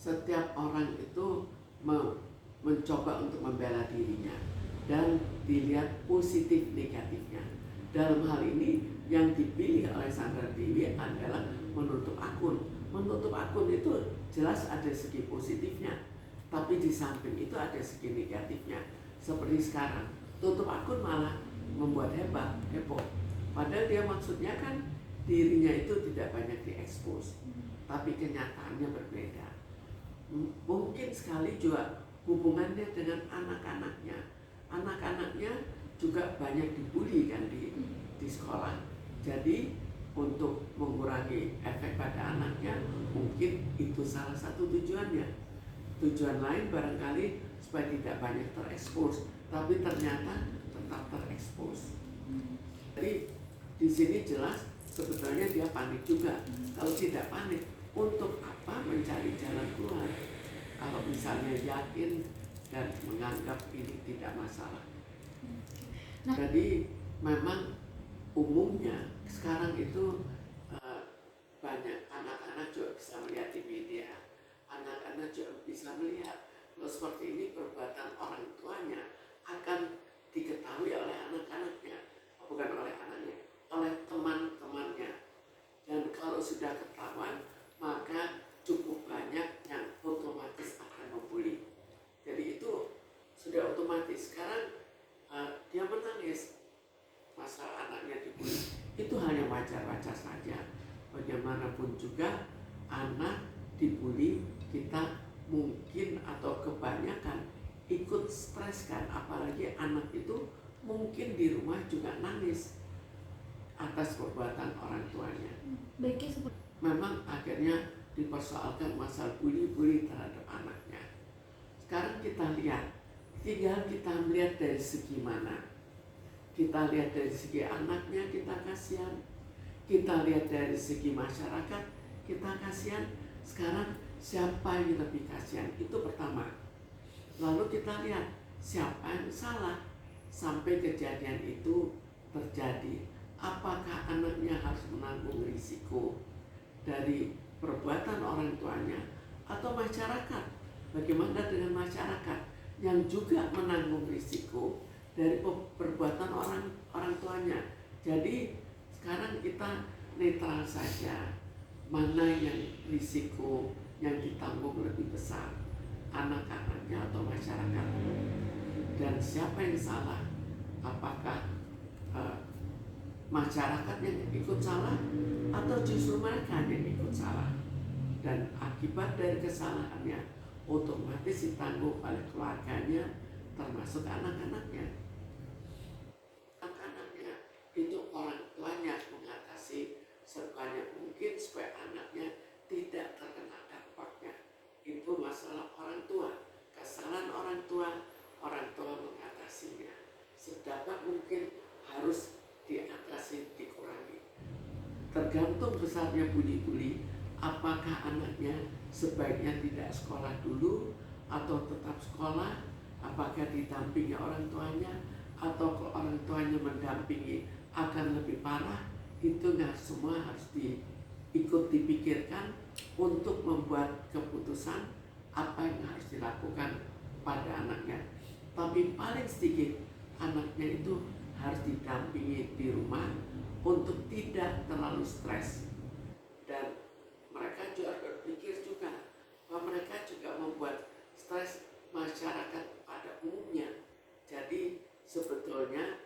setiap orang itu mencoba untuk membela dirinya dan dilihat positif negatifnya. Dalam hal ini yang dipilih oleh Sandra Dewi adalah menutup akun. Menutup akun itu jelas ada segi positifnya, tapi di samping itu ada segi negatifnya. Seperti sekarang, tutup akun malah membuat heboh. Padahal dia maksudnya kan dirinya itu tidak banyak diekspos, tapi kenyataannya berbeda. Mungkin sekali juga hubungannya dengan anak-anaknya. Anak-anaknya juga banyak dibully kan di sekolah. Jadi untuk mengurangi efek pada anaknya, mungkin itu salah satu tujuannya. Tujuan lain barangkali supaya tidak banyak terekspos, tapi ternyata tetap terekspos. Jadi di sini jelas sebetulnya dia panik juga. Kalau tidak panik, untuk apa mencari jalan keluar? Kalau misalnya yakin dan menganggap ini tidak masalah. Jadi memang umumnya sekarang itu banyak anak-anak juga bisa melihat di media. Anak-anak juga bisa melihat kalau seperti ini perbuatan orang tuanya akan diketahui oleh anak-anaknya, bukan oleh anaknya, oleh teman-temannya. Dan kalau sudah ketahuan, maka cukup banyak yang otomatis akan membuli. Jadi itu sudah otomatis. Sekarang dia menangis masalah anaknya dibuli, itu hanya wajar-wajar saja. Bagaimanapun juga anak dibuli, kita mungkin atau kebanyakan ikut stres kan, apalagi anak itu mungkin di rumah juga nangis atas perbuatan orang tuanya. Memang akhirnya dipersoalkan masalah bully terhadap anaknya. Sekarang kita lihat, tinggal kita melihat dari segi mana. Kita lihat dari segi anaknya, kita kasihan. Kita lihat dari segi masyarakat, kita kasihan. Sekarang siapa yang lebih kasihan? Itu pertama. Lalu kita lihat siapa yang salah sampai kejadian itu terjadi. Apakah anaknya harus menanggung risiko dari perbuatan orang tuanya atau masyarakat? Bagaimana dengan masyarakat yang juga menanggung risiko dari perbuatan orang tuanya? Jadi sekarang kita netral saja, mana yang risiko yang ditanggung lebih besar, anak-anaknya atau masyarakat, dan siapa yang salah? Apakah masyarakat yang ikut salah atau justru mereka yang ikut salah? Dan akibat dari kesalahannya otomatis ditanggung oleh keluarganya, termasuk anak-anaknya. Anak-anaknya itu orang tuanya mengatasi sebanyak mungkin supaya anaknya tidak terkena dampaknya. Itu masalah orang tua, kesalahan orang tua mengatasinya. Sedapat mungkin harus diatasi, dikurangi. Tergantung besarnya bully, apakah anaknya sebaiknya tidak sekolah dulu atau tetap sekolah, apakah didampingi orang tuanya, atau kalau orang tuanya mendampingi akan lebih parah. Itu nggak semua harus ikut dipikirkan untuk membuat keputusan apa yang harus dilakukan pada anaknya. Tapi paling sedikit anaknya itu harus didampingi di rumah untuk tidak terlalu stres. Dan mereka juga berpikir juga bahwa mereka juga membuat stres masyarakat pada umumnya. Jadi sebetulnya